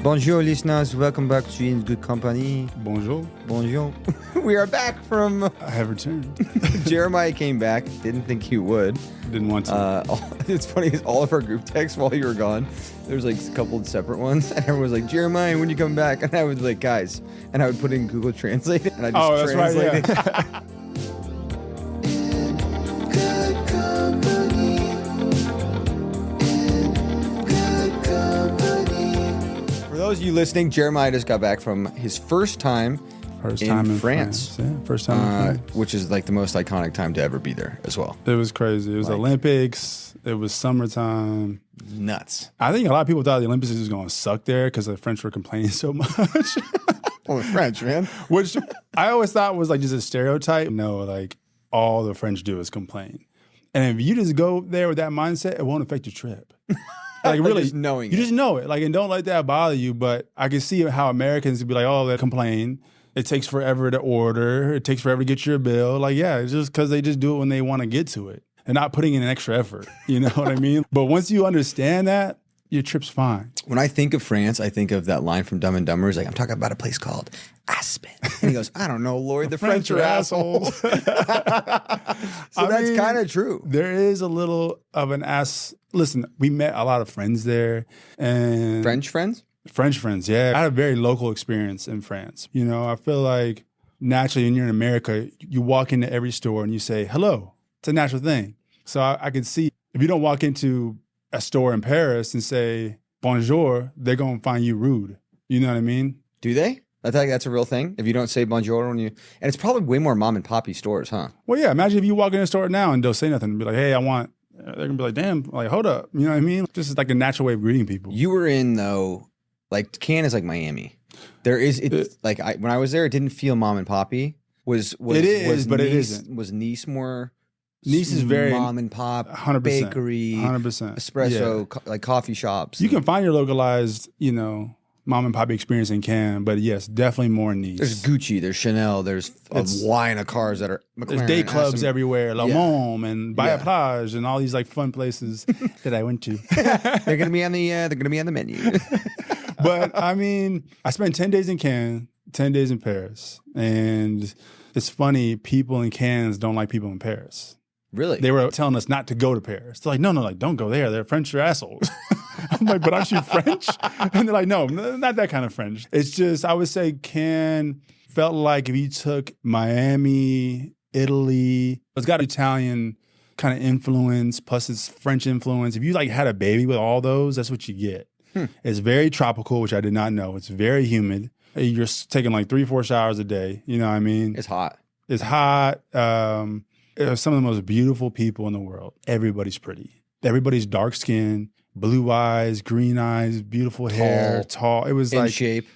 Bonjour, listeners. Welcome back to In Good Company. Bonjour. Bonjour. We are back from... I have returned. Jeremiah came back. Didn't think he would. Didn't want to. It's funny, because all of our group texts while you were gone, there's like a couple of separate ones. And everyone was like, Jeremiah, when you come back? And I was like, guys. And I would put in Google Translate. And I just translated. Right, yeah. For those of you listening, Jeremiah just got back from his first time in France. Yeah, first time in France. Which is like the most iconic time to ever be there as well. It was crazy. It was Olympics. It was summertime. Nuts. I think a lot of people thought the Olympics was going to suck there because the French were complaining so much. Well, the French, man. Which I always thought was like just a stereotype. No, like all the French do is complain. And if you just go there with that mindset, it won't affect your trip. Like really, just knowing you just know it. Like, and don't let that bother you. But I can see how Americans would be like, oh, they complain. It takes forever to order. It takes forever to get your bill. Like, yeah, it's just because they just do it when they want to get to it. They're not putting in an extra effort. You know what I mean? But once you understand that, your trip's fine. When I think of France, I think of that line from Dumb and Dumber. It's like, I'm talking about a place called Aspen. And he goes, I don't know, Lloyd, the French are assholes. So that's kind of true. There is a little of an ass. Listen, we met a lot of friends there. And French friends? French friends, yeah. I had a very local experience in France. You know, I feel like naturally when you're in America, you walk into every store and you say, hello. It's a natural thing. So I can see if you don't walk into a store in Paris and say, bonjour, they're going to find you rude. You know what I mean? Do they? I think that's a real thing. If you don't say bonjour when you... And it's probably way more mom and poppy stores, huh? Well, yeah. Imagine if you walk in a store now and don't say nothing and be like, hey, I want... They're going to be like, damn, like, hold up. You know what I mean? This is like a natural way of greeting people. You were in, though, like, Cannes is like Miami. There is... Like, when I was there, it didn't feel mom and poppy. It is, but it isn't. Was Nice more... Nice is very mom and pop, 100%, bakery, 100%, espresso, like coffee shops. You can find your localized, you know, mom and pop experience in Cannes, but yes, definitely more Nice. There's Gucci, there's Chanel, there's a line of cars that are McLaren. There's day clubs everywhere, Le Monde and Baia Plage and all these like fun places that I went to. They're gonna be on the menu. But I mean, I spent 10 days in Cannes, 10 days in Paris, and it's funny. People in Cannes don't like people in Paris. Really? They were telling us not to go to Paris. They're like, no, like, don't go there. They're French, are assholes. I'm like, but aren't you French? And they're like, no, not that kind of French. It's just, I would say Cannes felt like if you took Miami, Italy, it's got Italian kind of influence, plus it's French influence. If you like had a baby with all those, that's what you get. It's very tropical, which I did not know. It's very humid. You're taking like 3-4 showers a day. You know what I mean? It's hot. It's hot. Some of the most beautiful people in the world. Everybody's pretty. Everybody's dark skin, blue eyes, green eyes, beautiful hair, tall. It was in like shape.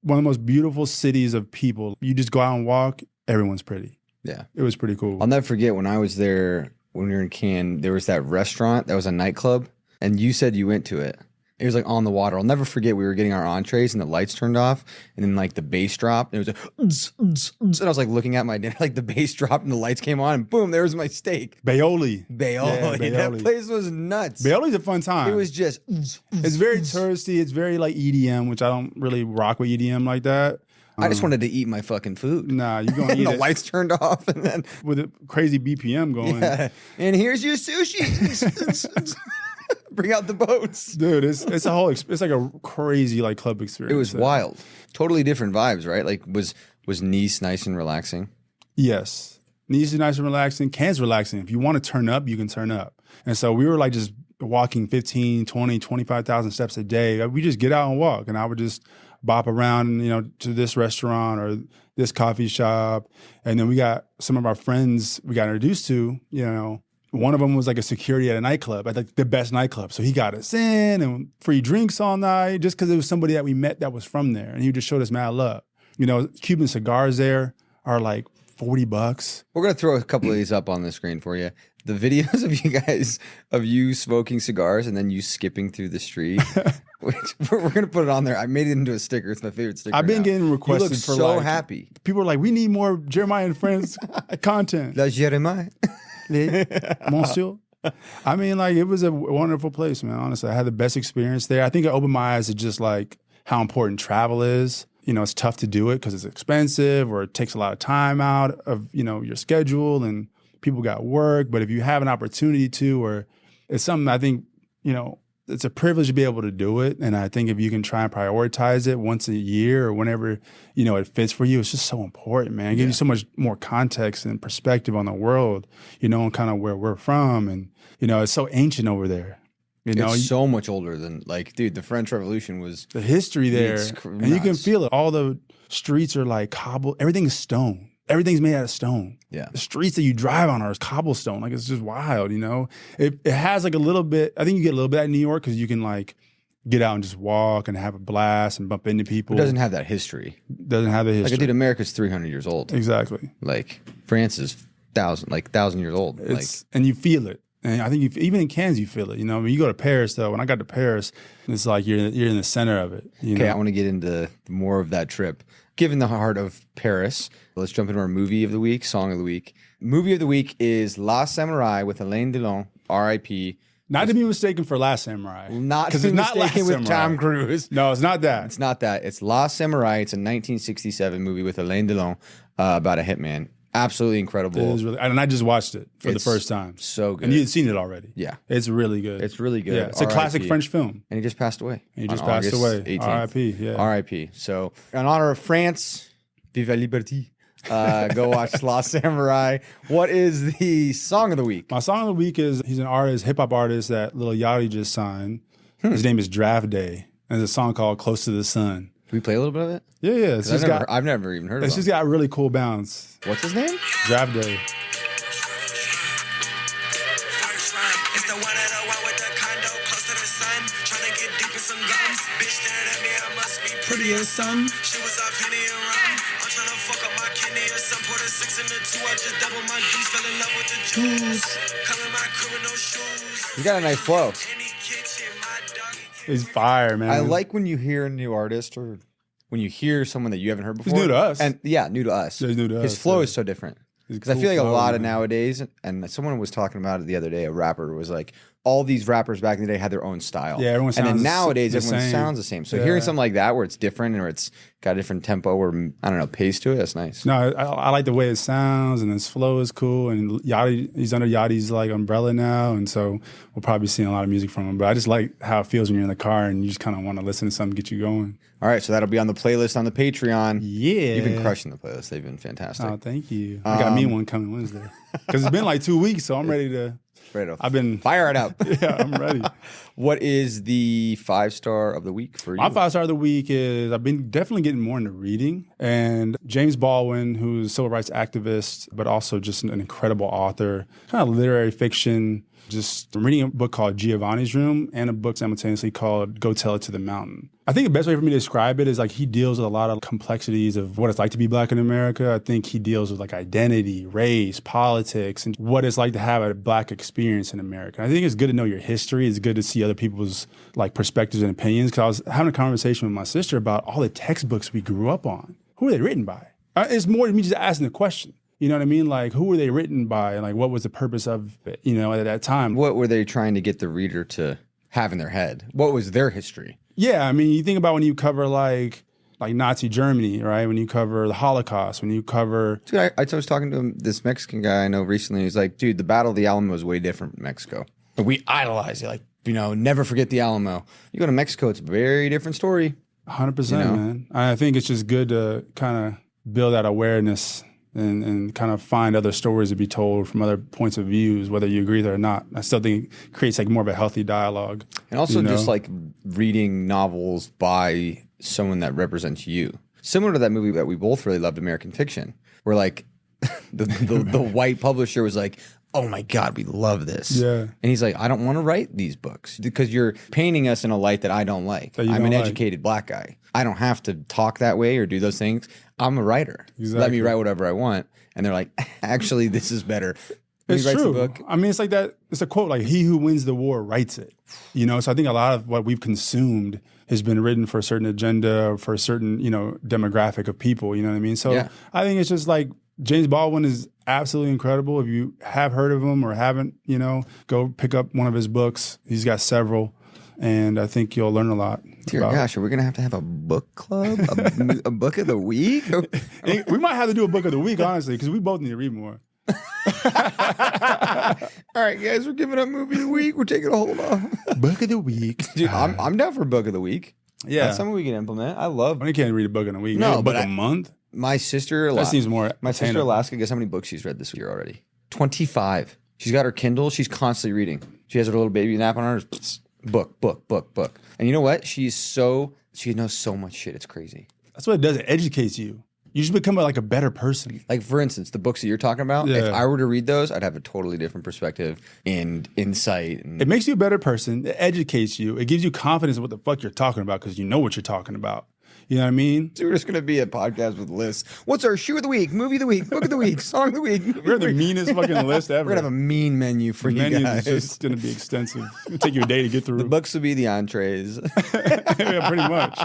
One of the most beautiful cities of people. You just go out and walk, everyone's pretty. Yeah. It was pretty cool. I'll never forget when I was there, when we were in Cannes, there was that restaurant that was a nightclub, and you said you went to it. It was like on the water. I'll never forget, we were getting our entrees and the lights turned off and then like the bass dropped and it was like, and I was like looking at my dinner, like the bass dropped and the lights came on and boom, there was my steak. Baoli. Yeah, that place was nuts. Baoli's a fun time. It was just... It's very touristy. It's very like EDM, which I don't really rock with EDM like that. I just wanted to eat my fucking food. Nah, you're going to eat the it. lights turned off and then... With a crazy BPM going. Yeah. And here's your sushi. Bring out the boats. Dude, it's like a crazy like club experience. It was wild. Totally different vibes, right? Like was Nice nice and relaxing? Yes. Nice is nice and relaxing. Cannes relaxing. If you want to turn up, you can turn up. And so we were like just walking 15, 20, 25,000 steps a day. We just get out and walk. And I would just bop around, you know, to this restaurant or this coffee shop. And then we got some of our friends we got introduced to, you know. One of them was like a security at a nightclub, at like the best nightclub. So he got us in and free drinks all night just because it was somebody that we met that was from there. And he just showed us mad love. You know, Cuban cigars there are like $40. We're going to throw a couple of these up on the screen for you. The videos of you guys, of you smoking cigars and then you skipping through the street. Which we're going to put it on there. I made it into a sticker. It's my favorite sticker. I've been getting requested you look for so like, happy. People are like, we need more Jeremiah and Friends content. La Jeremiah. Monsieur. I mean, like, it was a wonderful place, man. Honestly, I had the best experience there. I think it opened my eyes to just like how important travel is. You know, it's tough to do it because it's expensive or it takes a lot of time out of, you know, your schedule and people got work. But if you have an opportunity to, or it's something I think, you know, it's a privilege to be able to do it. And I think if you can try and prioritize it once a year or whenever, you know, it fits for you, it's just so important, man. It gives you so much more context and perspective on the world, you know, and kind of where we're from. And, you know, it's so ancient over there. You know, it's so much older than, like, dude, the French Revolution was the history there. And you can feel it. All the streets are like cobble. Everything is stone. Everything's made out of stone. Yeah. The streets that you drive on are cobblestone. Like, it's just wild, you know? It has like a little bit, I think you get a little bit at New York because you can like get out and just walk and have a blast and bump into people. It doesn't have that history. Doesn't have the history. Like, dude, America's 300 years old. Exactly. Like, France is 1,000 years old. And you feel it. And I think even in Kansas, you feel it. You know, when you go to Paris, though, when I got to Paris, it's like you're in the center of it. Okay, I want to get into more of that trip. Given the heart of Paris, let's jump into our movie of the week, song of the week. Movie of the week is La Samurai with Alain Delon, R.I.P. Not to be mistaken for Last Samurai. Not to be mistaken with Tom Cruise. No, it's not that. It's not that. It's La Samurai. It's a 1967 movie with Alain Delon about a hitman. Absolutely incredible. It is really, and I just watched it for the first time. So good. And you had seen it already. Yeah. It's really good. It's really good. Yeah, it's a classic French film. And he just passed away. He just passed away. 18th. R.I.P. Yeah. R.I.P. So, in honor of France, Vive la Liberté. Go watch La Samurai. What is the song of the week? My song of the week is, he's an artist, hip hop artist that Lil Yachty just signed. His name is Draft Day. And there's a song called Close to the Sun. Can we play a little bit of it? Yeah. I've never even heard of it. It's just got a really cool bounce. What's his name? Draft Day. Pretty as sun. She was off Henny and Rum. I'm trying to fuck up my kidney or some. Put a 6 and a 2. I just double my juice. Fell in love with the juice. Come in my crib with no shoes. You got a nice flow. He's fire, man. I like when you hear a new artist or when you hear someone that you haven't heard before. He's new to us. And yeah, new to us. Yeah, he's new to His us, flow yeah. is so different. Because Cool I feel like a flow, lot of man. nowadays, and someone was talking about it the other day, a rapper was like, all these rappers back in the day had their own style. Yeah, everyone and sounds then nowadays, the everyone same. sounds the same. So Yeah. hearing something like that where it's different or it's got a different tempo or, I don't know, pace to it, that's nice. No, I like the way it sounds, and his flow is cool. And Yachty, he's under Yachty's like umbrella now, and so we'll probably be seeing a lot of music from him. But I just like how it feels when you're in the car and you just kind of want to listen to something, get you going. All right, so that'll be on the playlist on the Patreon. Yeah, You've been crushing the playlist. They've been fantastic. Oh, thank you. I got me one coming Wednesday because it's been like 2 weeks, so I'm ready to. I've been fire it up. Yeah, I'm ready. What is the 5-star of the week for you? My 5-star of the week is I've been definitely getting more into reading. And James Baldwin, who's a civil rights activist, but also just an incredible author, kind of literary fiction. Just I'm reading a book called Giovanni's Room and a book simultaneously called Go Tell It to the Mountain. I think the best way for me to describe it is like he deals with a lot of complexities of what it's like to be Black in America. I think he deals with like identity, race, politics, and what it's like to have a Black experience in America. I think it's good to know your history. It's good to see other people's like perspectives and opinions. Because I was having a conversation with my sister about all the textbooks we grew up on. Who are they written by? It's more than me just asking the question. You know what I mean? Like, who were they written by? Like, what was the purpose of it, you know, at that time? What were they trying to get the reader to have in their head? What was their history? Yeah, I mean, you think about when you cover like Nazi Germany, right? When you cover the Holocaust, when you cover... Dude, I was talking to this Mexican guy I know recently. He's like, dude, the Battle of the Alamo was way different in Mexico. But we idolize it. Like, you know, never forget the Alamo. You go to Mexico, it's a very different story. 100%, You know? man. I think it's just good to kind of build that awareness and kind of find other stories to be told from other points of views, whether you agree with it or not. I still think it creates like more of a healthy dialogue. And also you know? just like reading novels by someone that represents you. Similar to that movie that we both really loved, American Fiction, where like the white publisher was like, oh my God, we love this. Yeah. And he's like, I don't want to write these books because you're painting us in a light that I don't like. That you I'm don't an like. educated Black guy. I don't have to talk that way or do those things. I'm a writer. Let Exactly. me write whatever I want. And they're like, actually, this is better. When It's he writes true. a book, I mean, it's like that. It's a quote like, he who wins the war writes it. You know, so I think a lot of what we've consumed has been written for a certain agenda, for a certain, you know, demographic of people. You know what I mean? So Yeah. I think it's just like James Baldwin is absolutely incredible. If you have heard of him or haven't, you know, go pick up one of his books. He's got several. And I think you'll learn a lot. Dear gosh, are we going to have a book club? A book of the week? We might have to do a book of the week, honestly, because we both need to read more. All right, guys, we're giving up movie of the week. We're taking a hold off. Book of the week. Dude, I'm down for book of the week. Yeah. That's something we can implement. I love. You can't read a book in a week. No, Maybe a book but a month. My sister. That seems more. My sister attainable. Alaska. Guess how many books she's read this year already? 25. She's got her Kindle. She's constantly reading. She has her little baby nap on her. Book. And you know what? She knows so much shit. It's crazy. That's what it does. It educates you. You just become like a better person. Like, for instance, the books that you're talking about, Yeah. if I were to read those, I'd have a totally different perspective and insight. And It makes you a better person. It educates you. It gives you confidence in what the fuck you're talking about because you know what you're talking about. You know what I mean? so we're just going to be a podcast with lists. What's our shoe of the week, movie of the week, book of the week, song of the week? We're the meanest fucking list ever. We're going to have a mean menu for The you menu guys. is just going to be extensive. It'll take you a day to get through. The books will be the entrees. Yeah, pretty much.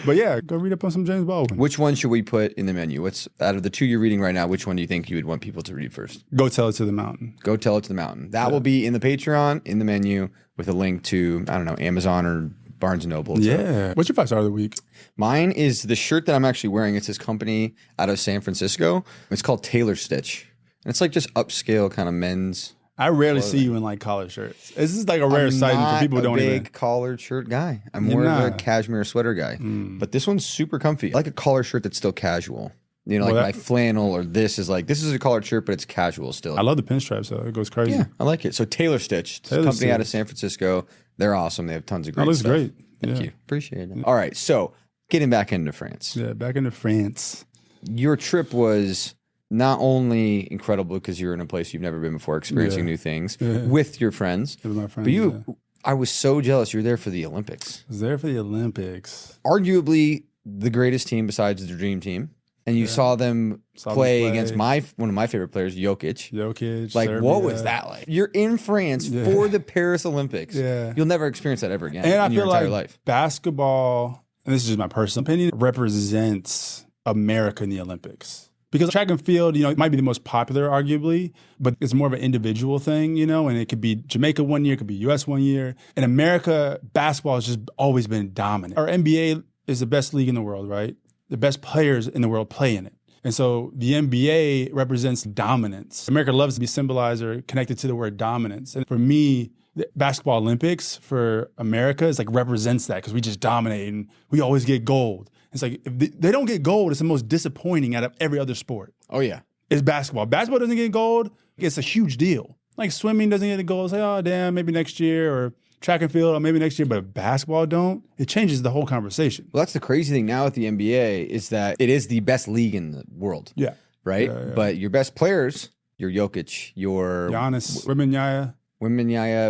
But yeah, go read up on some James Baldwin. Which one should we put in the menu? What's out of the two you're reading right now, which one do you think you would want people to read first? Go Tell It to the Mountain. Go Tell It to the Mountain. That will be in the Patreon, in the menu, with a link to, I don't know, Amazon or Barnes & Noble. Yeah. What's your 5-star of the week? Mine is the shirt that I'm actually wearing. It's this company out of San Francisco. It's called Tailor Stitch. And it's like just upscale kind of men's. I rarely see you in like collared shirts. This is like a rare sight for people who don't I'm not a even. big collared shirt guy. I'm You're more of a not. cashmere sweater guy. But this one's super comfy. I like a collar shirt that's still casual. You know, like Well, my flannel or this is a collared shirt, but it's casual still. I love the pinstripes though. It goes crazy. Yeah, I like it. So Tailor Stitch, it's a Tailor company out of Stitch. San Francisco. They're awesome. They have tons of great looks stuff. great. Thank Yeah. you. Appreciate it. All right. So getting back into France. Yeah, back into France. Your trip was not only incredible because you're in a place you've never been before, experiencing new things with your friends, With my friends. but I was so jealous. You were there for the Olympics. I was there for the Olympics. Arguably the greatest team besides the Dream Team. And you saw them play against one of my favorite players, Jokic. Like, Serbia. what was that like? You're in France for the Paris Olympics. Yeah. You'll never experience that ever again And I in your feel entire like life. basketball, and this is just my personal opinion, represents America in the Olympics. Because track and field, it might be the most popular, arguably, but it's more of an individual thing, and it could be Jamaica one year, it could be US one year. In America, basketball has just always been dominant. Our NBA is the best league in the world, right? The best players in the world play in it. And so the NBA represents dominance. America loves to be symbolized or connected to the word dominance. And for me, the basketball Olympics for America is like represents that because we just dominate and we always get gold. It's like if they don't get gold, it's the most disappointing out of every other sport. Oh, yeah. It's basketball. Basketball doesn't get gold, it's a huge deal. Like swimming doesn't get a gold. It's like, oh, damn, maybe next year, or track and field, or maybe next year, but basketball don't. It changes the whole conversation. Well, that's the crazy thing now with the NBA is that it is the best league in the world. Yeah. Right? Yeah. But your best players, your Jokic, your Giannis, Wembanyama,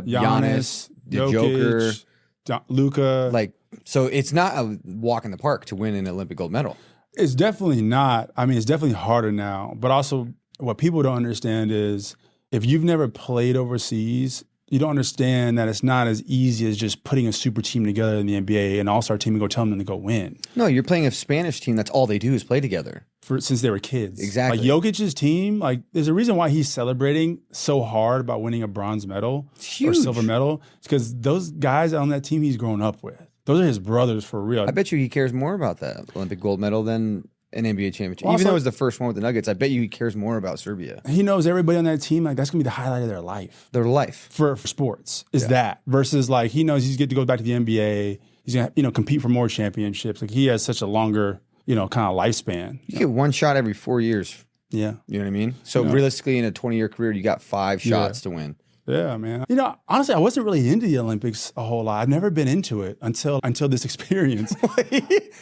Giannis, the Joker, Luka. like, so it's not a walk in the park to win an Olympic gold medal. It's definitely not. I mean, it's definitely harder now. But also, what people don't understand is if you've never played overseas, you don't understand that it's not as easy as just putting a super team together in the NBA, an all-star team, and go tell them to go win. No, you're playing a Spanish team. That's all they do is play together. Since they were kids. Exactly. Like Jokic's team, there's a reason why he's celebrating so hard about winning a bronze medal or silver medal. It's because those guys on that team he's grown up with. Those are his brothers for real. I bet you he cares more about that Olympic gold medal than an NBA championship. Also, even though it was the first one with the Nuggets, I bet you he cares more about Serbia. He knows everybody on that team, that's going to be the highlight of their life. Their life. For sports, is that. Versus, he knows he's going to go back to the NBA. He's going to, compete for more championships. He has such a longer, kind of lifespan. You get one shot every 4 years. Yeah. You know what I mean? So realistically, in a 20-year career, you got 5 shots to win. Yeah, man. Honestly, I wasn't really into the Olympics a whole lot. I've never been into it until this experience.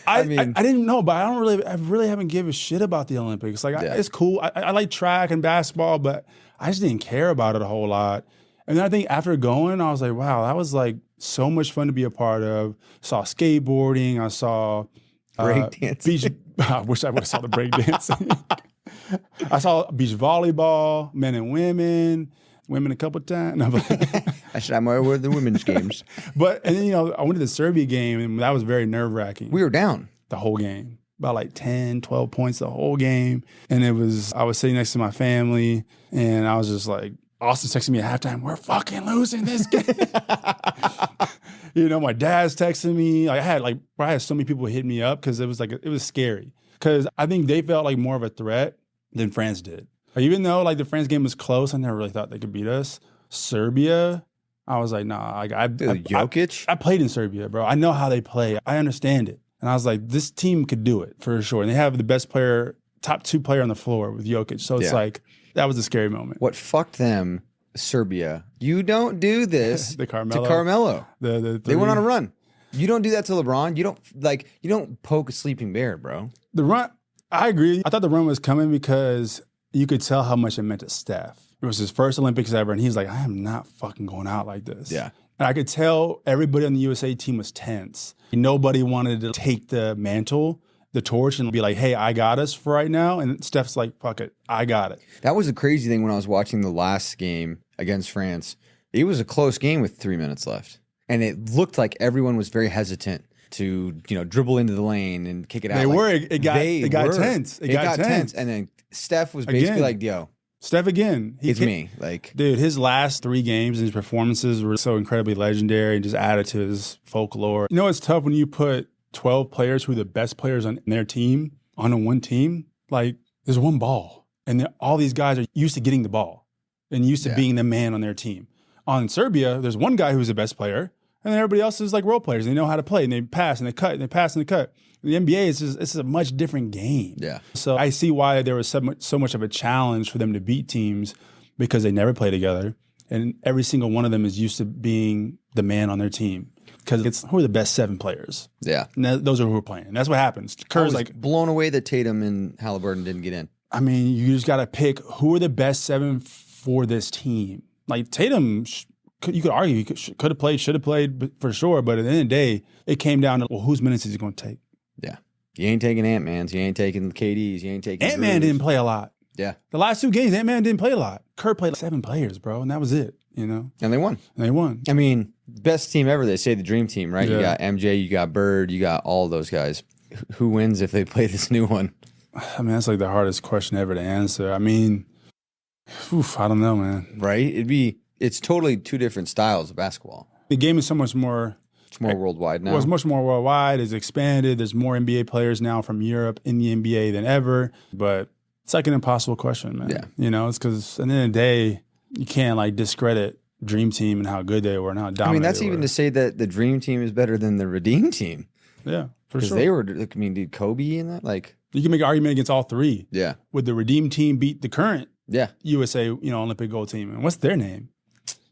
I didn't know, but I really haven't given a shit about the Olympics. It's cool. I like track and basketball, but I just didn't care about it a whole lot. And then I think after going, I was like, wow, that was so much fun to be a part of. Saw skateboarding. I saw breakdancing. I wish I would have saw the breakdancing. I saw beach volleyball, men and women a couple times. No, I should have more with the women's games. And then, I went to the Serbia game, and that was very nerve-wracking. We were down. The whole game. About 10, 12 points the whole game. And I was sitting next to my family, and I was just like, Austin texted me at halftime, we're fucking losing this game. My dad's texting me. I had so many people hit me up because it was scary. Because I think they felt like more of a threat than France did. Even though like the France game was close, I never really thought they could beat us. Serbia, I was like, nah. Jokic? I played in Serbia, bro. I know how they play. I understand it. And I was like, this team could do it for sure. And they have the best player, top 2 player on the floor with Jokic. So it's like, that was a scary moment. What fucked them, Serbia? You don't do this to Carmelo. They went on a run. You don't do that to LeBron. You don't poke a sleeping bear, bro. The run, I agree. I thought the run was coming because you could tell how much it meant to Steph. It was his first Olympics ever, and he was like, I am not fucking going out like this. Yeah. And I could tell everybody on the USA team was tense. Nobody wanted to take the mantle, the torch, and be like, hey, I got us for right now. And Steph's like, fuck it, I got it. That was the crazy thing when I was watching the last game against France. It was a close game with 3 minutes left. And it looked like everyone was very hesitant to, dribble into the lane and kick it out. They were. It got tense. It got tense. And then Steph was basically like, yo. Steph again. It's me. Like, dude, his last 3 games and his performances were so incredibly legendary and just added to his folklore. It's tough when you put 12 players who are the best players on their team on a one team. Like, there's one ball. And all these guys are used to getting the ball and used to being the man on their team. On Serbia, there's one guy who's the best player, and then everybody else is like role players. They know how to play, and they pass, and they cut, and they pass, and they cut. The NBA it's a much different game. Yeah. So I see why there was so much of a challenge for them to beat teams because they never play together, and every single one of them is used to being the man on their team because it's who are the best 7 players. Yeah. And those are who are playing. And that's what happens. Kerr's like blown away that Tatum and Halliburton didn't get in. I mean, you just got to pick who are the best 7 for this team. Like Tatum, you could argue he could have played, should have played for sure. But at the end of the day, it came down to, well, whose minutes is he going to take? Yeah. You ain't taking Ant-Man's. You ain't taking the KD's. You ain't taking Ant-Man didn't play a lot. Yeah. The last 2 games, Ant-Man didn't play a lot. Kerr played 7 players, bro, and that was it, And they won. I mean, best team ever. They say the dream team, right? Yeah. You got MJ, you got Bird, you got all those guys. Who wins if they play this new one? I mean, that's like the hardest question ever to answer. I mean, I don't know, man. Right? It's totally 2 different styles of basketball. The game is so much more... It's more worldwide now. Well, it's much more worldwide. It's expanded. There's more NBA players now from Europe in the NBA than ever. But it's like an impossible question, man. Yeah. It's because at the end of the day, you can't like discredit Dream Team and how good they were and how dominant they were. I mean, that's even to say that the Dream Team is better than the Redeem Team. Yeah, for sure. Because they were, did Kobe in that? Like, you can make an argument against all 3. Yeah. Would the Redeem Team beat the current Yeah. USA, Olympic gold team? And what's their name?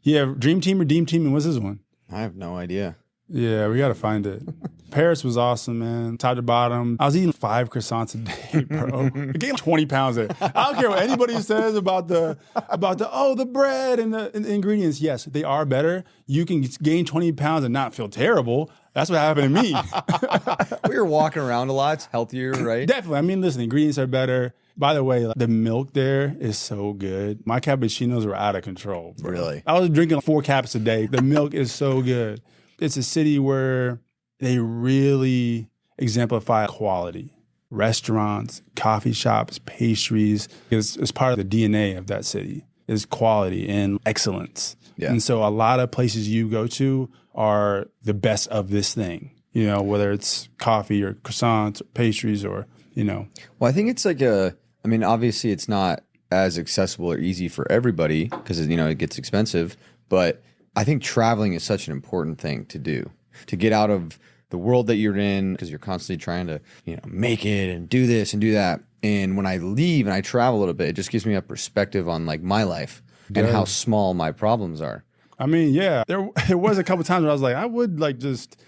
Yeah, Dream Team, Redeem Team, and what's this one? I have no idea. Yeah, we got to find it. Paris was awesome, man. Top to bottom. I was eating 5 croissants a day, bro. I gained 20 pounds there. I don't care what anybody says about the bread and the ingredients. Yes, they are better. You can gain 20 pounds and not feel terrible. That's what happened to me. We were walking around a lot. It's healthier, right? Definitely. I mean, listen, the ingredients are better. By the way, the milk there is so good. My cappuccinos were out of control, bro. Really? I was drinking 4 caps a day. The milk is so good. It's a city where they really exemplify quality. Restaurants, coffee shops, pastries. It's part of the DNA of that city is quality and excellence. Yeah. And so a lot of places you go to are the best of this thing, whether it's coffee or croissants or pastries or, Well, I think it's like obviously it's not as accessible or easy for everybody because, it gets expensive, but I think traveling is such an important thing to do, to get out of the world that you're in because you're constantly trying to, make it and do this and do that. And when I leave and I travel a little bit, it just gives me a perspective on like my life and how small my problems are. I mean, yeah, there was a couple times where I was like, I would like just,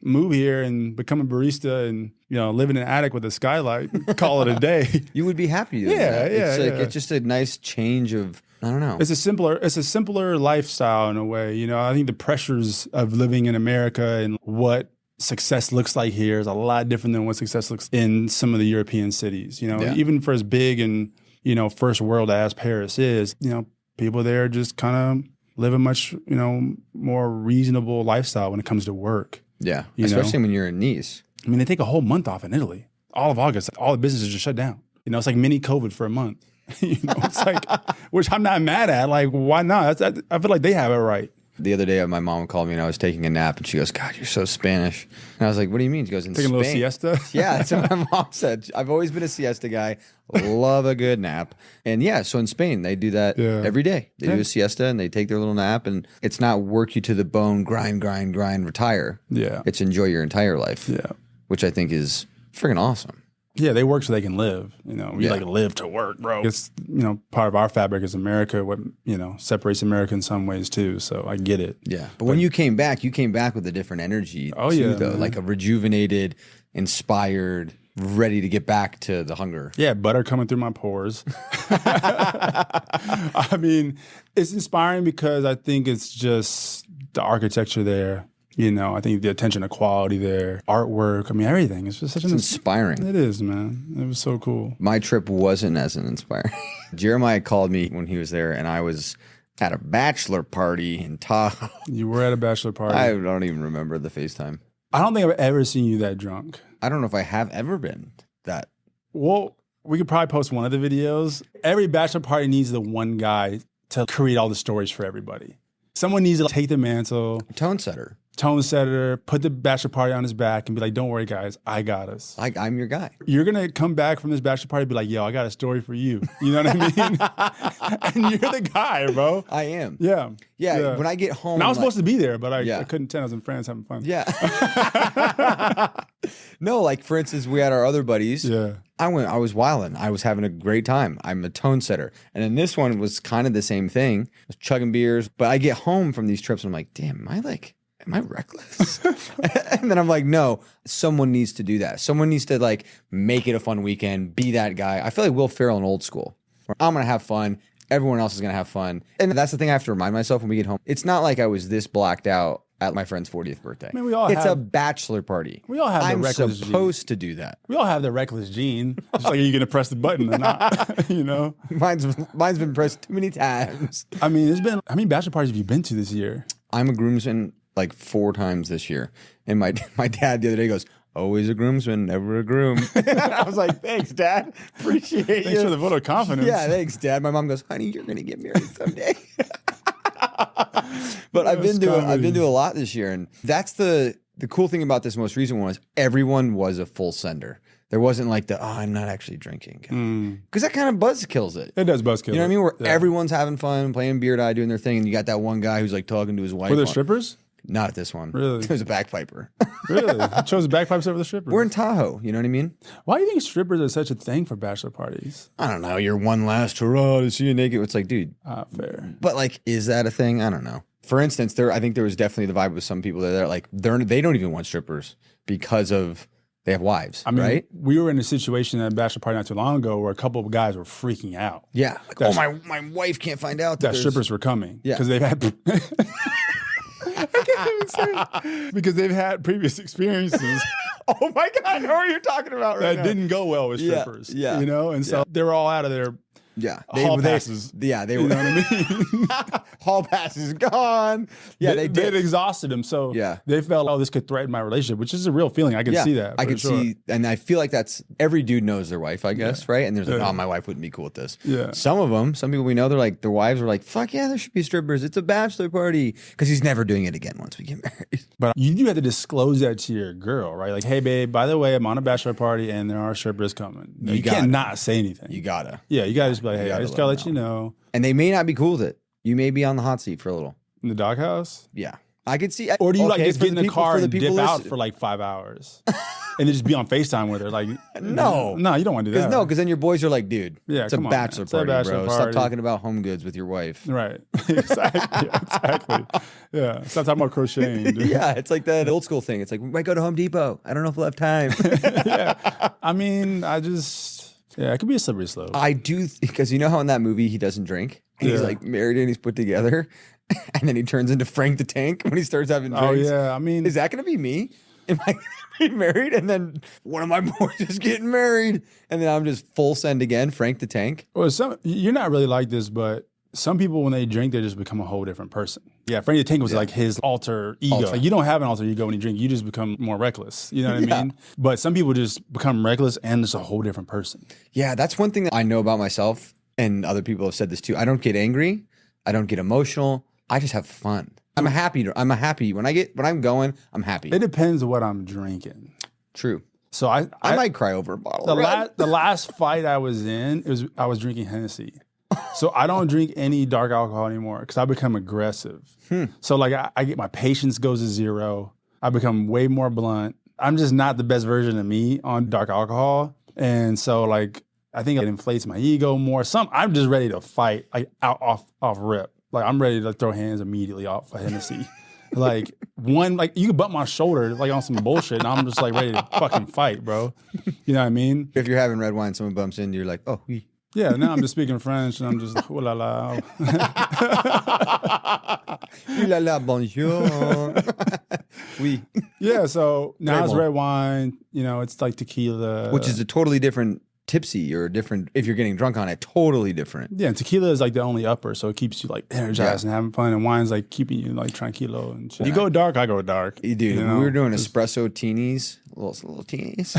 move here and become a barista and, live in an attic with a skylight, call it a day. You would be happy doing that. It's just a nice change of, I don't know. It's a simpler lifestyle in a way. I think the pressures of living in America and what success looks like here is a lot different than what success looks in some of the European cities. Even for as big and, first world as Paris is, people there just kind of live a much, more reasonable lifestyle when it comes to work. Yeah, especially when you're in Nice. I mean, they take a whole month off in Italy. All of August, all the businesses just shut down. It's like mini COVID for a month. It's like, which I'm not mad at. Like, why not? I feel like they have it right. The other day, my mom called me and I was taking a nap, and she goes, "God, you're so Spanish." And I was like, "What do you mean?" She goes, "In Taking a little Spain." siesta? Yeah, that's what my mom said. I've always been a siesta guy. Love a good nap. And yeah, so in Spain, they do that every day. They do a siesta and they take their little nap, and it's not work you to the bone, grind, retire. Yeah. It's enjoy your entire life. Yeah. Which I think is freaking awesome. Yeah, they work so they can live. You know, we like live to work, bro. It's, you know, part of our fabric is America, what, you know, separates America in some ways too. So I get it. Yeah. But when you came back with a different energy too, though. Man. Like a rejuvenated, inspired, ready to get back to the hunger. Yeah, butter coming through my pores. I mean, it's inspiring because I think it's just the architecture there. You know, I think the attention to quality there, artwork, I mean, everything. It's just such an inspiring. It is, man. It was so cool. My trip wasn't as inspiring. Jeremiah called me when he was there, and I was at a bachelor party in Tahoe. You were at a bachelor party. I don't even remember the FaceTime. I don't think I've ever seen you that drunk. I don't know if I have ever been that. Well, we could probably post one of the videos. Every bachelor party needs the one guy to create all the stories for everybody. Someone needs to take the mantle. Tone setter. Tone setter, put the bachelor party on his back and be like, don't worry, guys, I got us. I'm your guy. You're going to come back from this bachelor party and be like, yo, I got a story for you. You know what I mean? And you're the guy, bro. I am. Yeah. Yeah. When I get home. And I was supposed to be there, but I couldn't attend. I was in France having fun. Yeah. No, like for instance, we had our other buddies. Yeah. I was wilding. I was having a great time. I'm a tone setter. And then this one was kind of the same thing. I was chugging beers. But I get home from these trips and I'm like, damn, am I reckless? And then I'm like, no, someone needs to do that. Someone needs to like make it a fun weekend, be that guy. I feel like Will Ferrell in Old School, where I'm going to have fun. Everyone else is going to have fun. And that's the thing I have to remind myself when we get home. It's not like I was this blacked out at my friend's 40th birthday. I mean, it's a bachelor party. We all have the reckless gene. I'm supposed to do that. We all have the reckless gene. It's like, are you going to press the button or not? You know? Mine's been pressed too many times. I mean, how many bachelor parties have you been to this year? I'm a groomsman like 4 times this year. And my dad the other day goes, always a groomsman, never a groom. I was like, thanks, Dad. Appreciate you. Thanks for the vote of confidence. Yeah, thanks, Dad. My mom goes, honey, you're going to get married someday. But I've been to a lot this year. And that's the cool thing about this most recent one is everyone was a full sender. There wasn't like I'm not actually drinking. Because that kind of buzz kills it. It does buzz kill it. You know what I mean? Where everyone's having fun, playing beer die, doing their thing. And you got that one guy who's like talking to his wife. Were there strippers? Not at this one. Really? It was a bagpiper. Really? You chose the bagpipes over the strippers? We're in Tahoe. You know what I mean? Why do you think strippers are such a thing for bachelor parties? I don't know. You're one last hurrah to see you naked. It's like, dude. Fair. But like, is that a thing? I don't know. For instance, I think there was definitely the vibe with some people that are like, they don't even want strippers because of they have wives, I mean, right? We were in a situation at a bachelor party not too long ago where a couple of guys were freaking out. Yeah. Like, my wife can't find out that strippers were coming. Yeah. Because they've had... I can't even say it. Because they've had previous experiences. Oh my God, I know what you're talking about right now. That didn't go well with strippers. Yeah. You know? And so they were all out of their hall passes. They were. You know what I mean? Hall passes gone. Yeah, they did. They'd exhausted them. So yeah. They felt, this could threaten my relationship, which is a real feeling. I can see that. I can see, and I feel like that's every dude knows their wife, I guess, right? And there's like, oh, my wife wouldn't be cool with this. Yeah. Some people we know, they're like, their wives are like, fuck yeah, there should be strippers. It's a bachelor party. Because he's never doing it again once we get married. But you do have to disclose that to your girl, right? Like, hey, babe, by the way, I'm on a bachelor party and there are strippers coming. You can't not say anything. You gotta. Yeah, you gotta just be like, hey, I just gotta let you know. And they may not be cool with it. You may be on the hot seat for a little. In the doghouse? Yeah. I could see. Or do you like just get in the people, car and dip out listen. for like 5 hours? And then just be on FaceTime with her? Like, no, you don't want to do that. No, because then your boys are like, dude, it's a bachelor party, bro. Party. Stop talking about home goods with your wife. Right. Exactly. Yeah. Stop talking about crocheting. Dude. Yeah. It's like that old school thing. It's like, we might go to Home Depot. I don't know if we'll have time. Yeah. I mean, it could be a slippery slope. I do, because you know how in that movie he doesn't drink? He's like married and he's put together. And then he turns into Frank the Tank when he starts having drinks. Oh, yeah. I mean, is that going to be me? Am I going to be married? And then one of my boys is getting married. And then I'm just full send again, Frank the Tank. Well, you're not really like this, but some people, when they drink, they just become a whole different person. Yeah, Frank the Tank was like his alter ego. Like, you don't have an alter ego when you drink. You just become more reckless. You know what I mean? But some people just become reckless and just a whole different person. Yeah, that's one thing that I know about myself. And other people have said this too. I don't get angry. I don't get emotional. I just have fun. I'm happy when I'm going, I'm happy. It depends on what I'm drinking. True. So I might cry over a bottle. the last fight I was in, I was drinking Hennessy. So I don't drink any dark alcohol anymore because I become aggressive. So like I get my patience goes to zero. I become way more blunt. I'm just not the best version of me on dark alcohol. And so like I think it inflates my ego more. I'm just ready to fight like off rip. Like I'm ready to throw hands immediately off of Hennessy. Like you can bump my shoulder like on some bullshit and I'm just like ready to fucking fight, bro. You know what I mean? If you're having red wine, someone bumps into you, you're like, oh, oui. Yeah, now I'm just speaking French and I'm just, oh la la. Ooh la la, bonjour. Oui. Yeah, so now it's red wine, it's like tequila. Which is a totally different tipsy or different, if you're getting drunk on it, totally different. Yeah, and tequila is like the only upper, so it keeps you like energized and having fun, and wine's like keeping you like tranquilo and shit. You go dark, I go dark. Dude, we were doing espresso teenies, little teenies.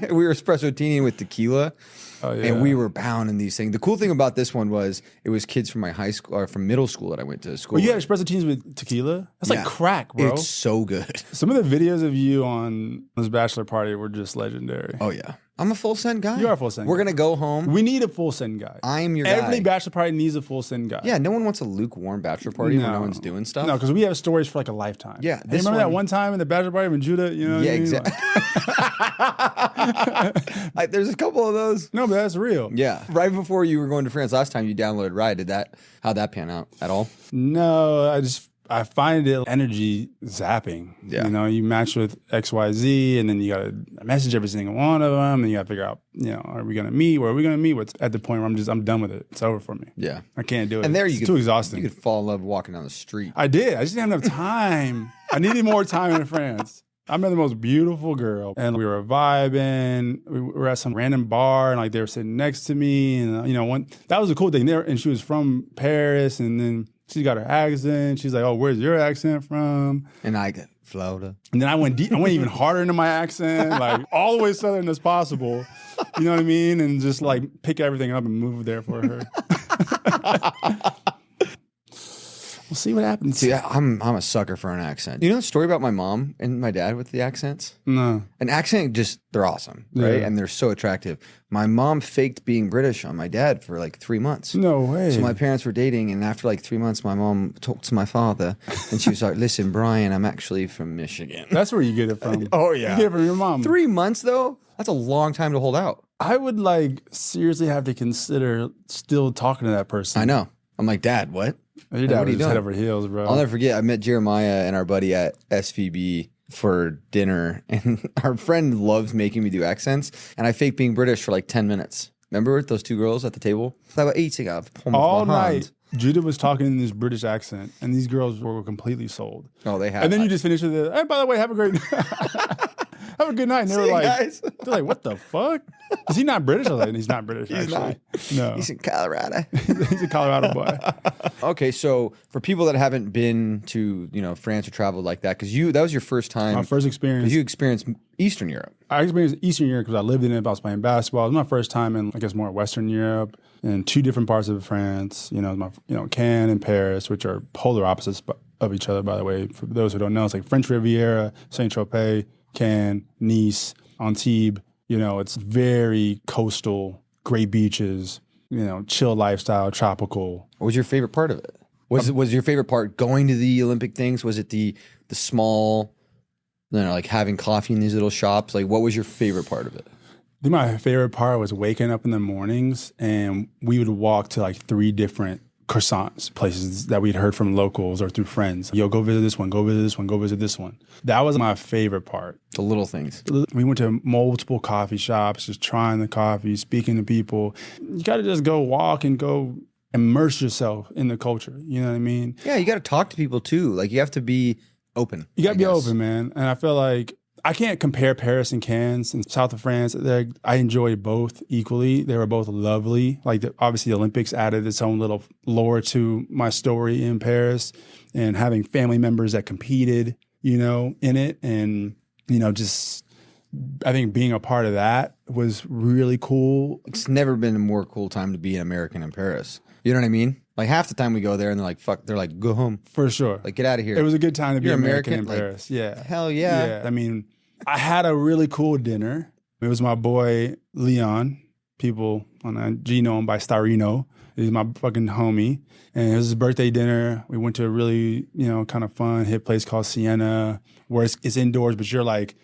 We were espresso teeny with tequila. Oh, yeah. And we were pounding these things. The cool thing about this one was it was kids from my high school or from middle school that I went to school. Well, you had espresso teens with tequila? That's like crack, bro. It's so good. Some of the videos of you on this bachelor party were just legendary. Oh, yeah. I'm a full send guy. You are a full send guy. We're going to go home. We need a full send guy. I'm your guy. Every bachelor party needs a full send guy. Yeah, no one wants a lukewarm bachelor party when no one's doing stuff. No, because we have stories for like a lifetime. Yeah. Hey, remember that one time in the bachelor party when Judah, Yeah, exactly. There's a couple of those. No, but that's real. Yeah. Right before you were going to France last time, you downloaded Ride. How'd that pan out at all? No, I find it energy zapping. Yeah. You match with XYZ and then you got to message every single one of them and you got to figure out, are we going to meet? Where are we going to meet? What's at the point where I'm done with it. It's over for me. Yeah. I can't do it. And there it's too exhausting. You could fall in love walking down the street. I did. I just didn't have enough time. I needed more time in France. I met the most beautiful girl and we were vibing. We were at some random bar and like they were sitting next to me. And, that was a cool thing there. And she was from Paris and then she got her accent. She's like, oh, where's your accent from? And I got Florida. And then I went deep. I went even harder into my accent, like all the way southern as possible. You know what I mean? And just like pick everything up and move there for her. We'll see what happens. See, I'm a sucker for an accent. You know the story about my mom and my dad with the accents? No. An accent, they're awesome, right? Yeah. And they're so attractive. My mom faked being British on my dad for like 3 months. No way. So my parents were dating, and after like 3 months, my mom talked to my father, and she was like, listen, Brian, I'm actually from Michigan. That's where you get it from. Oh, yeah. You get it from your mom. 3 months, though? That's a long time to hold out. I would like seriously have to consider still talking to that person. I know. I'm like, Dad, what? Your dad was just head over heels, bro. I'll never forget. I met Jeremiah and our buddy at SVB for dinner, and our friend loves making me do accents, and I faked being British for like 10 minutes. Remember those two girls at the table? They were eating up all night. Judah was talking in this British accent, and these girls were completely sold. Oh, they have. And then you just finished with it. Hey, by the way, have a great have a good night. And they were like, guys. They're like, what the fuck? Is he not British? I was like, he's not British, actually. No. He's in Colorado. He's a Colorado boy. Okay, so for people that haven't been to, France or traveled like that, because that was your first time. My first experience. Because you experienced Eastern Europe. I experienced Eastern Europe because I lived in it. I was playing basketball. It was my first time in, I guess, more Western Europe in two different parts of France. Cannes and Paris, which are polar opposites of each other, by the way. For those who don't know, it's like French Riviera, Saint-Tropez, Cannes, Nice, Antibes. It's very coastal, great beaches, chill lifestyle, tropical. What was your favorite part of it? Was your favorite part going to the Olympic things? Was it the small, like having coffee in these little shops? Like, what was your favorite part of it? I think my favorite part was waking up in the mornings and we would walk to like 3 different croissants places that we'd heard from locals or through friends. Yo, go visit this one, go visit this one, go visit this one. That was my favorite part. The little things. We went to multiple coffee shops, just trying the coffee, speaking to people. You got to just go walk and go immerse yourself in the culture. You know what I mean? Yeah, you got to talk to people too. Like, you have to be open. You got to be open, man. And I feel like I can't compare Paris and Cannes and south of France. I enjoyed both equally. They were both lovely. Like, obviously, the Olympics added its own little lore to my story in Paris, and having family members that competed, in it. And, just I think being a part of that was really cool. It's never been a more cool time to be an American in Paris. You know what I mean? Like half the time we go there and they're like, fuck, they're like, go home. For sure. Like, get out of here. It was a good time to be You're American in American? Like, Paris. Yeah. Hell yeah. Yeah. I mean, I had a really cool dinner. It was my boy, Leon. People on IG know him by Starino. He's my fucking homie. And it was his birthday dinner. We went to a really, kind of fun hip place called Sienna, where it's indoors, but you're like,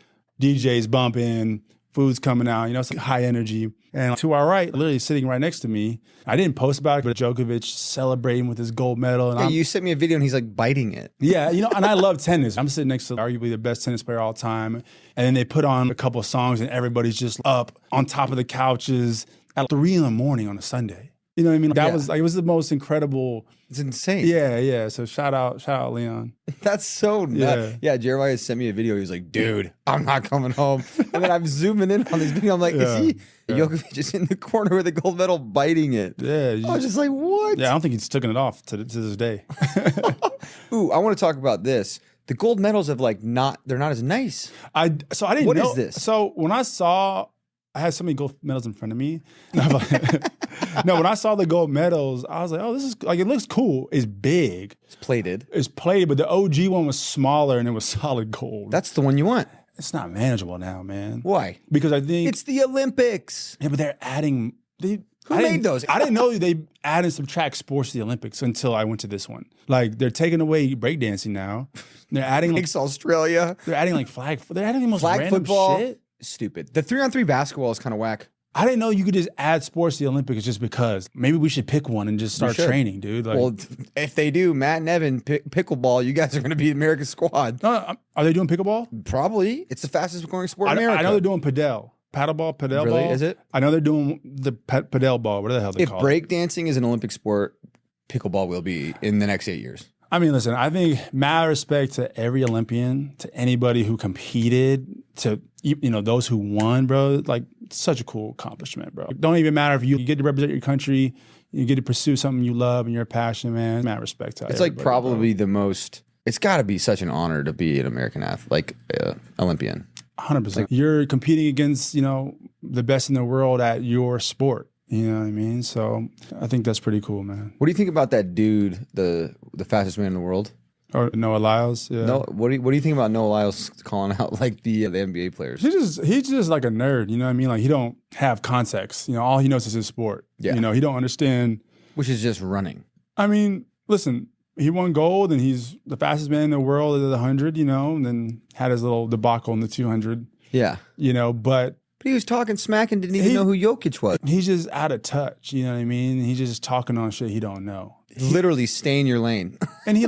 DJ's bumping, food's coming out, it's like high energy. And to our right, literally sitting right next to me, I didn't post about it, but Djokovic celebrating with his gold medal. And you sent me a video and he's like biting it. Yeah, and I love tennis. I'm sitting next to arguably the best tennis player of all time. And then they put on a couple of songs and everybody's just up on top of the couches at 3 a.m. on a Sunday. You know what I mean? That was like, it was the most incredible. It's insane. Yeah. So shout out Leon. That's so nuts. Yeah, Jeremiah sent me a video. He was like, dude, I'm not coming home. And then I'm zooming in on this video. I'm like, is he? Djokovic just in the corner with the gold medal biting it. Yeah. I was just like, what? Yeah, I don't think he's taken it off to this day. Ooh, I want to talk about this. The gold medals have they're not as nice. I didn't know. What is this? So when I had so many gold medals in front of me. No, when I saw the gold medals, I was like, oh, this is like, it looks cool. It's big. It's plated. It's plated, but the OG one was smaller and it was solid gold. That's the one you want. It's not manageable now, man. Why? Because I think it's the Olympics. Yeah, but they're adding. Who made those? I didn't know they add and subtract sports to the Olympics until I went to this one. Like they're taking away breakdancing now. They're adding Thanks, Australia. They're adding like flag. They're adding the most flag random football. Shit. Stupid. The 3-on-3 basketball is kind of whack. I didn't know you could just add sports to the Olympics just because. Maybe we should pick one and just start training, dude. Like, well, if they do, Matt and Evan pickleball, you guys are going to be America's squad. No, are they doing pickleball? Probably. It's the fastest growing sport in America. I know they're doing paddle ball. Really? Is it? I know they're doing the paddle ball. What the hell they call it? If breakdancing is an Olympic sport, pickleball will be in the next 8 years. I mean, listen, I think mad respect to every Olympian, to anybody who competed, to those who won, bro. Like, such a cool accomplishment, bro. Don't even matter if you get to represent your country, you get to pursue something you love and you're passionate, man. Mad respect to it's like probably the most. It's got to be such an honor to be an American athlete, like Olympian. 100%. You're competing against the best in the world at your sport. You know what I mean? So I think that's pretty cool, man. What do you think about that dude, the fastest man in the world? Or Noah Lyles? Yeah. No, what do you think about Noah Lyles calling out like the NBA players? He's just like a nerd. You know what I mean? Like he don't have context. All he knows is his sport. Yeah. He don't understand. Which is just running. I mean, listen, he won gold and he's the fastest man in the world at the 100. And then had his little debacle in the 200. Yeah. But he was talking smack and didn't even know who Jokic was. He's just out of touch. You know what I mean? He's just talking on shit he don't know. Literally stay in your lane. And he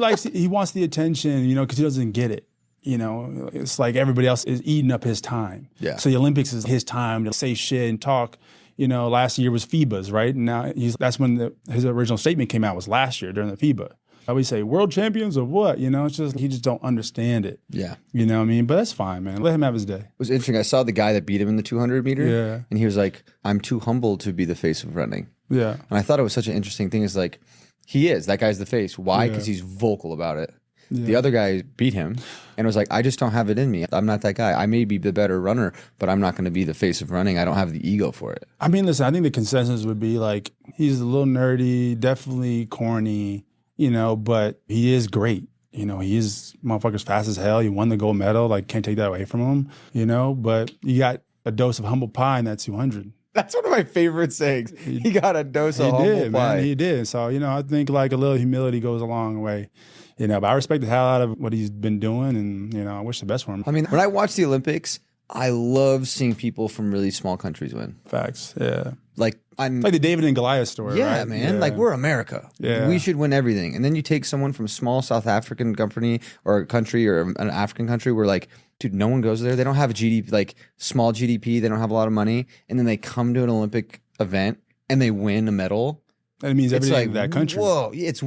wants the attention, because he doesn't get it. It's like everybody else is eating up his time. Yeah. So the Olympics is his time to say shit and talk. Last year was FIBA's, right? And now that's when his original statement came out, was last year during the FIBA. I would say world champions of what? It's just he just don't understand it. Yeah. You know what I mean? But that's fine, man. Let him have his day. It was interesting. I saw the guy that beat him in the 200 meter. Yeah. And he was like, I'm too humble to be the face of running. Yeah. And I thought it was such an interesting thing. Is like, he is. That guy's the face. Why? Because he's vocal about it. Yeah. The other guy beat him and was like, I just don't have it in me. I'm not that guy. I may be the better runner, but I'm not going to be the face of running. I don't have the ego for it. I mean, listen, I think the consensus would be like, he's a little nerdy, definitely corny, but he is great. He is motherfucker's fast as hell. He won the gold medal. Like, can't take that away from him, but you got a dose of humble pie in that 200. That's one of my favorite sayings. He got a dose of humble pie. Man, he did. So, I think like a little humility goes a long way. But I respect the hell out of what he's been doing and, I wish the best for him. I mean, when I watch the Olympics, I love seeing people from really small countries win. Facts, yeah. Like the David and Goliath story, yeah, right? Man. Yeah. Like, we're America. Yeah. We should win everything. And then you take someone from a small South African company or country or an African country where like, dude, no one goes there. They don't have a GDP, like small GDP. They don't have a lot of money. And then they come to an Olympic event and they win a medal. And it means everything in that country. Whoa, it's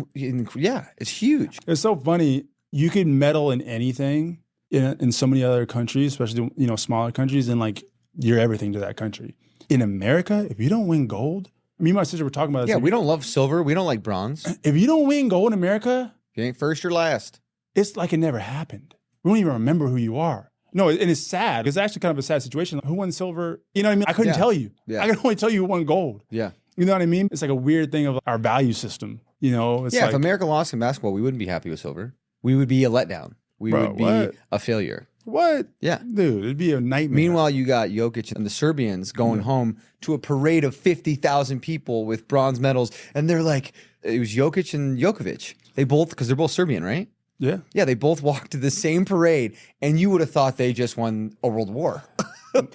huge. It's so funny. You can medal in anything in so many other countries, especially smaller countries, and like you're everything to that country. In America, if you don't win gold, me and my sister were talking about this. Yeah, we don't love silver. We don't like bronze. If you don't win gold in America, you ain't first or last. It's like it never happened. We don't even remember who you are. No, and it's sad. It's actually kind of a sad situation. Who won silver? You know what I mean? I couldn't tell you. Yeah. I could only tell you who won gold. Yeah. You know what I mean? It's like a weird thing of our value system. You know, it's Yeah, like, if America lost in basketball, we wouldn't be happy with silver. We would be a letdown. We Bro, would be what? a failure. what? Yeah. Dude, it'd be a nightmare. Meanwhile, you got Jokic and the Serbians going home to a parade of 50,000 people with bronze medals. And they're like, it was Jokic and Jokovic. They both, because they're both Serbian, right? yeah. Yeah, they both walked to the same parade. And you would have thought they just won a world war.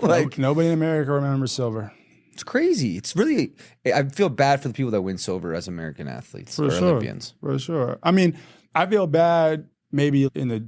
Like, Nobody in America remembers silver. it's crazy. It's really, I feel bad for the people that win silver as American athletes For or sure. Olympians. For sure. I mean, I feel bad maybe in the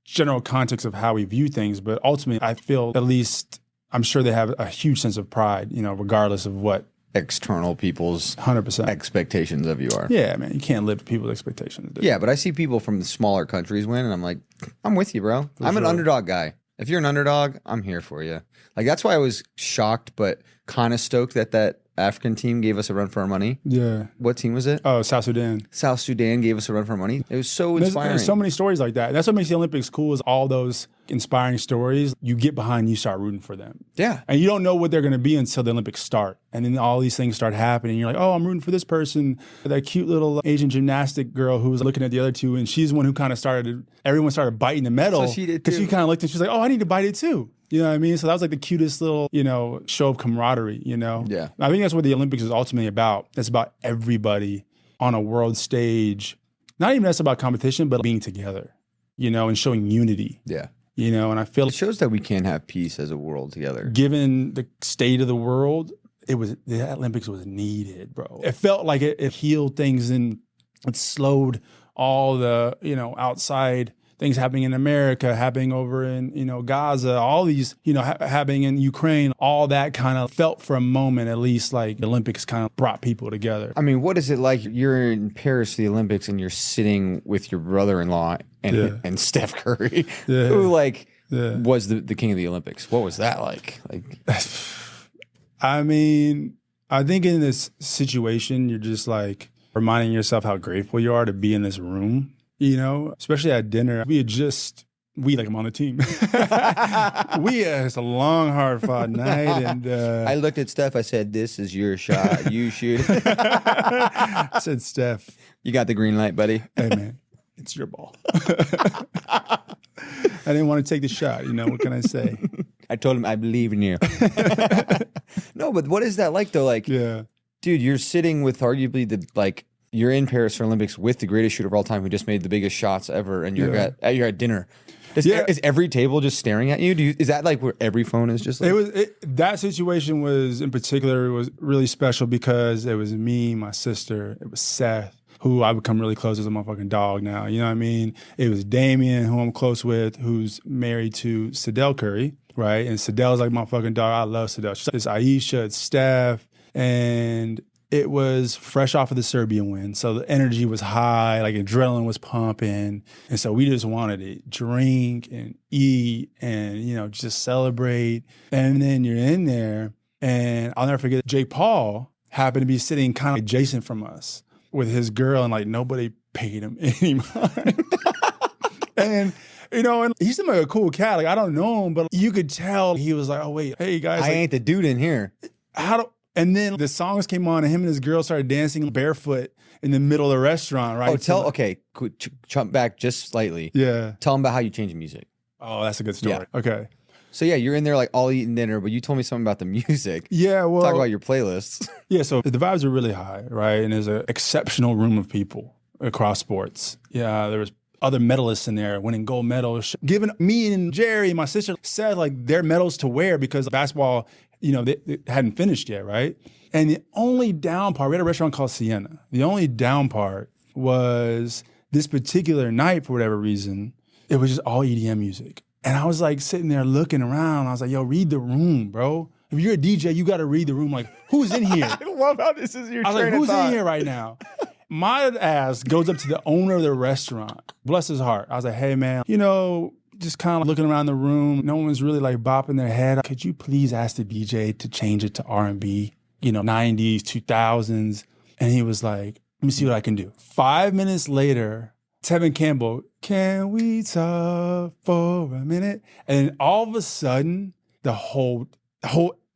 general context of how we view things, but ultimately I feel at least I'm sure they have a huge sense of pride, you know, regardless of what External people's 100%. expectations of you are. Yeah, man, you can't live to people's expectations. Dude. Yeah, but I see people from the smaller countries win, and I'm like, I'm with you, bro. I'm an sure. underdog guy. If you're an underdog, I'm here for you. Like, that's why I was shocked, but kind of stoked that that African team gave us a run for our money. Yeah. What team was it? Oh, South Sudan. South Sudan gave us a run for our money. It was so There's inspiring. so many stories like that. That's what makes the Olympics cool is all those inspiring stories. You get behind, you start rooting for them. Yeah. And you don't know what they're going to be until the Olympics start. And then all these things start happening. You're like, oh, I'm rooting for this person. That cute little Asian gymnastic girl who was looking at the other two. And she's the one who kind of everyone started biting the medal. So she did Because too. she kind of looked and she was like, oh, I need to bite it too. You know what I mean? So that was like the cutest little, you know, show of camaraderie, you know? Yeah. I think that's what the Olympics is ultimately about. It's about everybody on a world stage. Not even that's about competition, but being together, you know, and showing unity, Yeah. you know? And I feel It shows that we can have peace as a world together. given the state of the world, the Olympics was needed, bro. It felt like it healed things and it slowed all the, you know, outside things happening in America, happening over in, you know, Gaza, all these, you know, happening in Ukraine, all that kind of felt for a moment, at least like the Olympics kind of brought people together. I mean, what is it like? You're in Paris for the Olympics and you're sitting with your brother-in-law and Yeah. and Steph Curry, Yeah. who like Yeah. was the king of the Olympics. What was that like? Like, I mean, I think in this situation, you're just like reminding yourself how grateful you are to be in this room, you know, especially at dinner. Like I'm on the team. It's a long, hard fought night. And I looked at Steph. I said, "This is your shot. You shoot." I said, Steph, You got the green light, buddy. hey, man, it's your ball. I didn't want to take the shot. You know, what can I say? I told him I believe in you. No, but what is that like though? Like, Yeah. dude, you're sitting with arguably you're in Paris for Olympics with the greatest shooter of all time who just made the biggest shots ever, and you're you're at dinner. Is every table just staring at you? Is that like where every phone is just like? That situation was in particular was really special because it was me, my sister, it was Seth, who I become really close as a motherfucking dog now. You know what I mean? It was Damien, who I'm close with, who's married to Sadell Curry, right? And Sadell's like my fucking dog. I love Sadell. It's Aisha, it's Steph, and it was fresh off of the Serbian win. So the energy was high, like adrenaline was pumping. And so we just wanted to drink and eat and, you know, just celebrate. And then you're in there and I'll never forget, Jake Paul happened to be sitting kind of adjacent from us with his girl and like nobody paid him any mind. And, you know, and he seemed like a cool cat. Like I don't know him, but you could tell he was like, oh, wait, hey guys. I ain't the dude in here. And then the songs came on and him and his girl started dancing barefoot in the middle of the restaurant, right? Okay, jump back just slightly. Yeah. Tell them about how you change music. Oh, that's a good story. Yeah. Okay. So yeah, you're in there like all eating dinner, but you told me something about the music. Yeah, well. Talk about your playlists. Yeah, so the vibes are really high, right? And there's an exceptional room of people across sports. Yeah, there was other medalists in there winning gold medals, giving me and Jerry, my sister, said like their medals to wear because basketball, you know, they hadn't finished yet, right? And the only down part, we had a restaurant called Sienna. The only down part was this particular night, for whatever reason, it was just all EDM music. And I was like sitting there looking around. I was like, yo, read the room, bro. If you're a DJ, you got to read the room. Like, who's in here? I love how this is your I was like, who's in here right now? My ass goes up to the owner of the restaurant. Bless his heart. I was like, hey, man, you know, just kind of looking around the room. No one's really like bopping their head. Could you please ask the DJ to change it to R&B, you know, 90s, 2000s? And he was like, let me see what I can do. 5 minutes later, Tevin Campbell, can we talk for a minute? And all of a sudden, the whole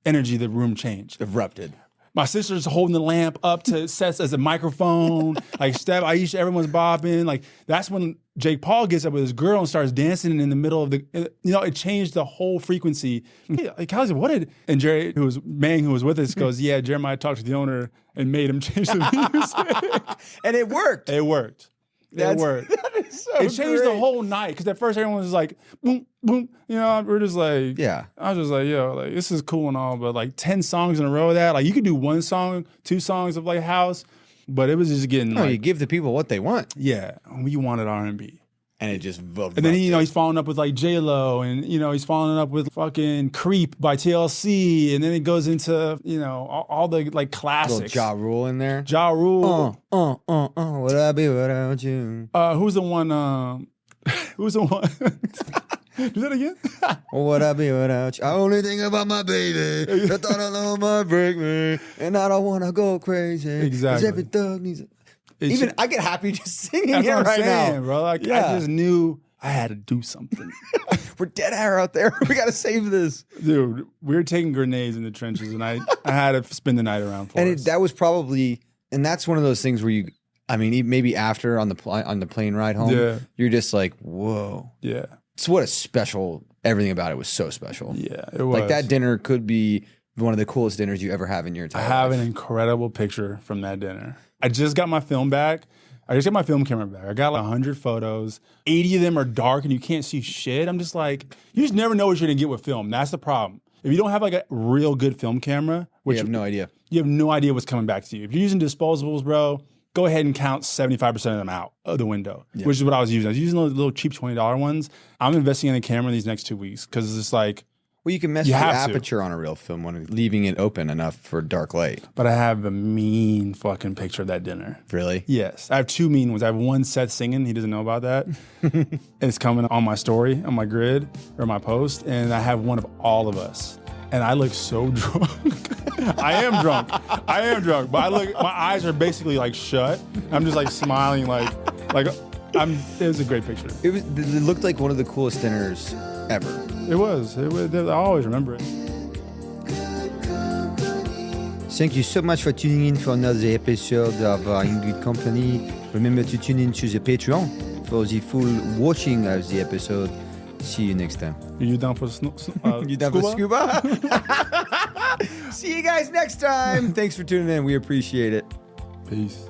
energy of the room changed. Erupted. My sister's holding the lamp up to sets as a microphone. Like Steph, Aisha, everyone's bobbing. Like that's when Jake Paul gets up with his girl and starts dancing in the middle of the. It changed the whole frequency. Like Kylie's like, what did? And Jerry, who was with us, goes, yeah, Jeremiah talked to the owner and made him change the music, and it worked. It worked. It worked. That is so It changed the whole night because at first everyone was like, boom, boom. We're just like, yeah. I was just like, yo, like this is cool and all, but like 10 songs in a row of that, like you could do 1 song, 2 songs of like house, but it was just getting. No, you give the people what they want. Yeah, we wanted R&B. And it just And then he's following up with like J-Lo, and he's following up with fucking Creep by TLC, and then it goes into all the like classics. Ja Rule in there. Ja Rule. Would I be without you? Who's the one? Who's the one? Do that again. Would I be without you? I only think about my baby. The thought alone might break me, and I don't want to go crazy. Exactly. 'Cause every thug needs it. Even I get happy just singing That's it what I'm right saying, now, bro. Like I just knew I had to do something. We're dead air out there. We got to save this, dude. We were taking grenades in the trenches, and I had to spend the night around for us. That was probably, and that's one of those things where you, I mean, maybe after on the plane ride home, you're just like, whoa, yeah. It's what a special. Everything about it was so special. Yeah, it was. Like that dinner could be one of the coolest dinners you ever have in your entire life. I have an incredible picture from that dinner. I just got my film back. I just got my film camera back. I got like 100 photos. 80 of them are dark and you can't see shit. I'm just like, you just never know what you're gonna get with film. That's the problem. If you don't have like a real good film camera, which you have no idea. You have no idea what's coming back to you. If you're using disposables, bro, go ahead and count 75% of them out of the window, which is what I was using. I was using those little cheap $20 ones. I'm investing in a camera these next 2 weeks because it's like, well, you can mess with the aperture on a real film when leaving it open enough for dark light. But I have a mean fucking picture of that dinner. Really? Yes. I have 2 mean ones. I have one Seth singing. He doesn't know about that. It's coming on my story, on my grid, or my post. And I have one of all of us. And I look so drunk. I am drunk. But my eyes are basically like shut. I'm just like smiling like it was a great picture. It looked like one of the coolest dinners ever. It was. I always remember it. Thank you so much for tuning in for another episode of In Good Company. Remember to tune in to the Patreon for the full watching of the episode. See you next time. Are you down for you down for scuba? See you guys next time. Thanks for tuning in. We appreciate it. Peace.